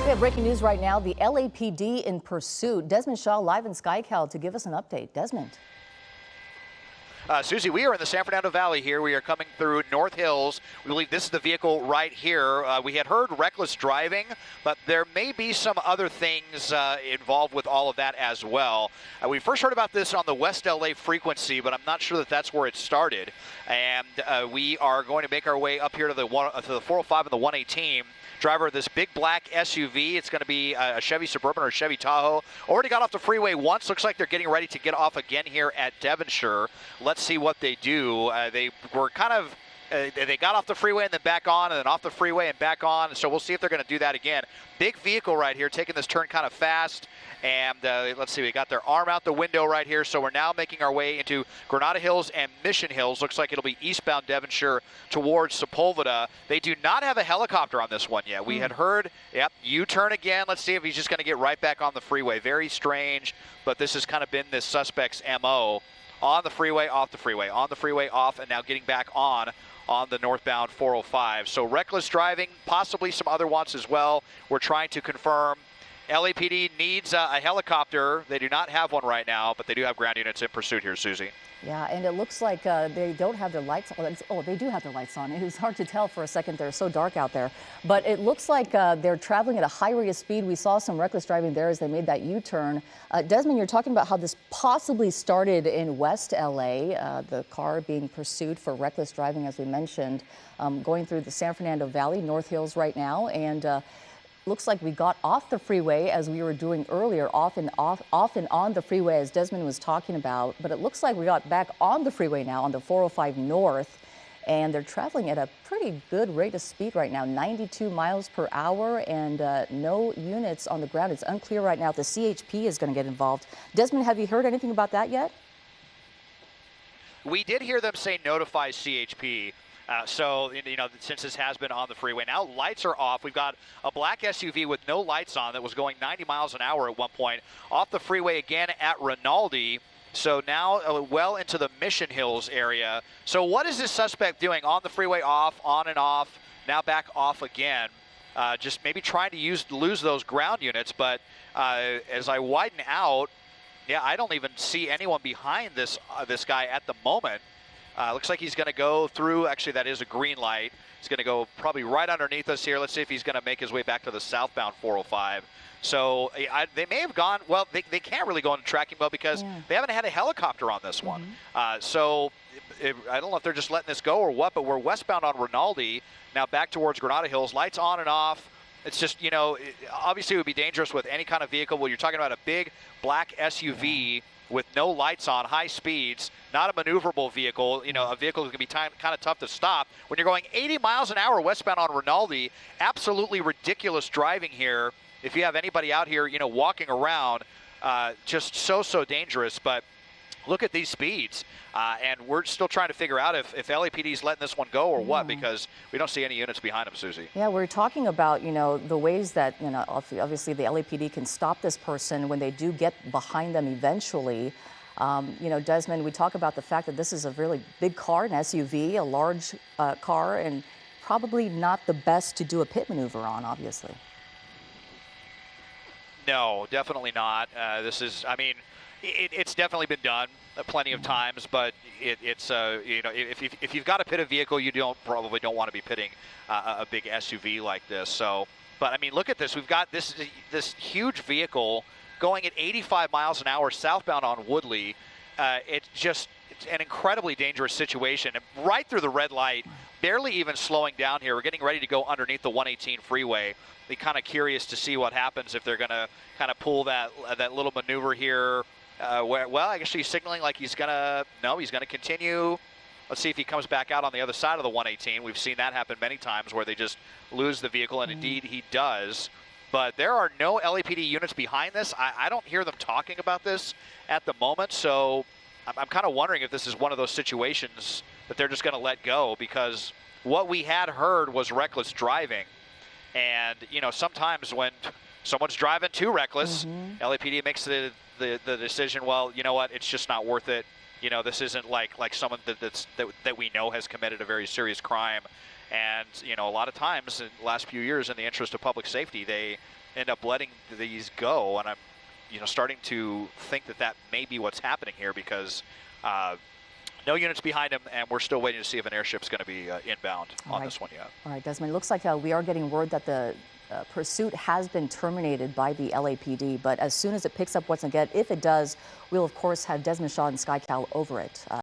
We have breaking news right now. The LAPD in pursuit. Desmond Shaw live in SkyCal to give us an update. Desmond. Susie, we are in the San Fernando Valley here. We are coming through North Hills. We believe this is the vehicle right here. We had heard reckless driving, but there may be some other things involved with all of that as well. We first heard about this on the West LA frequency, but I'm not sure that that's where it started. And we are going to make our way up here to the 405 and the 118. Driver of this big black SUV. It's going to be a Chevy Suburban or a Chevy Tahoe. Already got off the freeway once. Looks like they're getting ready to get off again here at Devonshire. Let's see what they do. They were kind of they got off the freeway and then back on, and then off the freeway and back on. So we'll see if they're going to do that again. Big vehicle right here, taking this turn kind of fast. And let's see, we got their arm out the window right here. So we're now making our way into Granada Hills and Mission Hills. Looks like it'll be eastbound Devonshire towards Sepulveda. They do not have a helicopter on this one yet. We had heard, yep, U-turn again. Let's see if he's just going to get right back on the freeway. Very strange, but this has kind of been this suspect's MO. On the freeway, off the freeway, on the freeway, off, and now getting back on the northbound 405. So reckless driving, possibly some other ones as well. We're trying to confirm. LAPD needs a helicopter. They do not have one right now, but they do have ground units in pursuit here, Susie. Yeah, and it looks like they don't have their lights on. Oh, they do have their lights on. It was hard to tell for a second. They're so dark out there. But it looks like they're traveling at a high rate of speed. We saw some reckless driving there as they made that U-turn. Desmond, you're talking about how this possibly started in West LA, the car being pursued for reckless driving, as we mentioned, going through the San Fernando Valley, North Hills right now. And looks like we got off the freeway as we were doing earlier, off and on the freeway as Desmond was talking about. But it looks like we got back on the freeway now on the 405 North, and they're traveling at a pretty good rate of speed right now, 92 miles per hour, and no units on the ground. It's unclear right now if the CHP is going to get involved. Desmond, have you heard anything about that yet? We did hear them say notify CHP. So, you know, since this has been on the freeway, now lights are off. We've got a black SUV with no lights on that was going 90 miles an hour at one point off the freeway again at Rinaldi. So now well into the Mission Hills area. So what is this suspect doing on the freeway, off, on and off, now back off again? Just maybe trying to lose those ground units. But as I widen out, yeah, I don't even see anyone behind this guy at the moment. Looks like he's going to go through. Actually, that is a green light. He's going to go probably right underneath us here. Let's see if he's going to make his way back to the southbound 405. So they may have gone, well, they can't really go into tracking mode because they haven't had a helicopter on this one. So I don't know if they're just letting this go or what, but we're westbound on Rinaldi, now back towards Granada Hills. Lights on and off. It's just, you know, obviously it would be dangerous with any kind of vehicle. When you're talking about a big black SUV with no lights on, high speeds, not a maneuverable vehicle, you know, a vehicle that can be kind of tough to stop. When you're going 80 miles an hour westbound on Rinaldi, absolutely ridiculous driving here. If you have anybody out here, you know, walking around, just so dangerous. But look at these speeds. And we're still trying to figure out if LAPD is letting this one go or what, because we don't see any units behind them, Susie. Yeah, we're talking about, you know, the ways that, you know, obviously the LAPD can stop this person when they do get behind them eventually. You know, Desmond, we talk about the fact that this is a really big car, an SUV, a large car, and probably not the best to do a pit maneuver on, obviously. No, definitely not. This is, I mean, it's definitely been done plenty of times, but it's you know, if you've got to pit a vehicle, you probably don't want to be pitting a big SUV like this. So, but I mean, look at this. We've got this huge vehicle going at 85 miles an hour southbound on Woodley. It's an incredibly dangerous situation, and right through the red light, barely even slowing down here. We're getting ready to go underneath the 118 freeway. Be kind of curious to see what happens if they're going to kind of pull that little maneuver here. Well, I guess he's signaling like he's going to continue. Let's see if he comes back out on the other side of the 118. We've seen that happen many times where they just lose the vehicle, and indeed he does. But there are no LAPD units behind this. I don't hear them talking about this at the moment, so I'm kind of wondering if this is one of those situations that they're just going to let go, because what we had heard was reckless driving. And, you know, sometimes when someone's driving too reckless, LAPD makes the decision, well, you know what, it's just not worth it. You know, this isn't like someone that we know has committed a very serious crime. And, a lot of times in the last few years, in the interest of public safety, they end up letting these go. And I'm, starting to think that may be what's happening here because no units behind him, and we're still waiting to see if an airship's going to be inbound on this one yet. All right, Desmond, it looks like we are getting word that the pursuit has been terminated by the LAPD, but as soon as it picks up once again, if it does, we'll of course have Desmond Shaw and Sky Cal over it.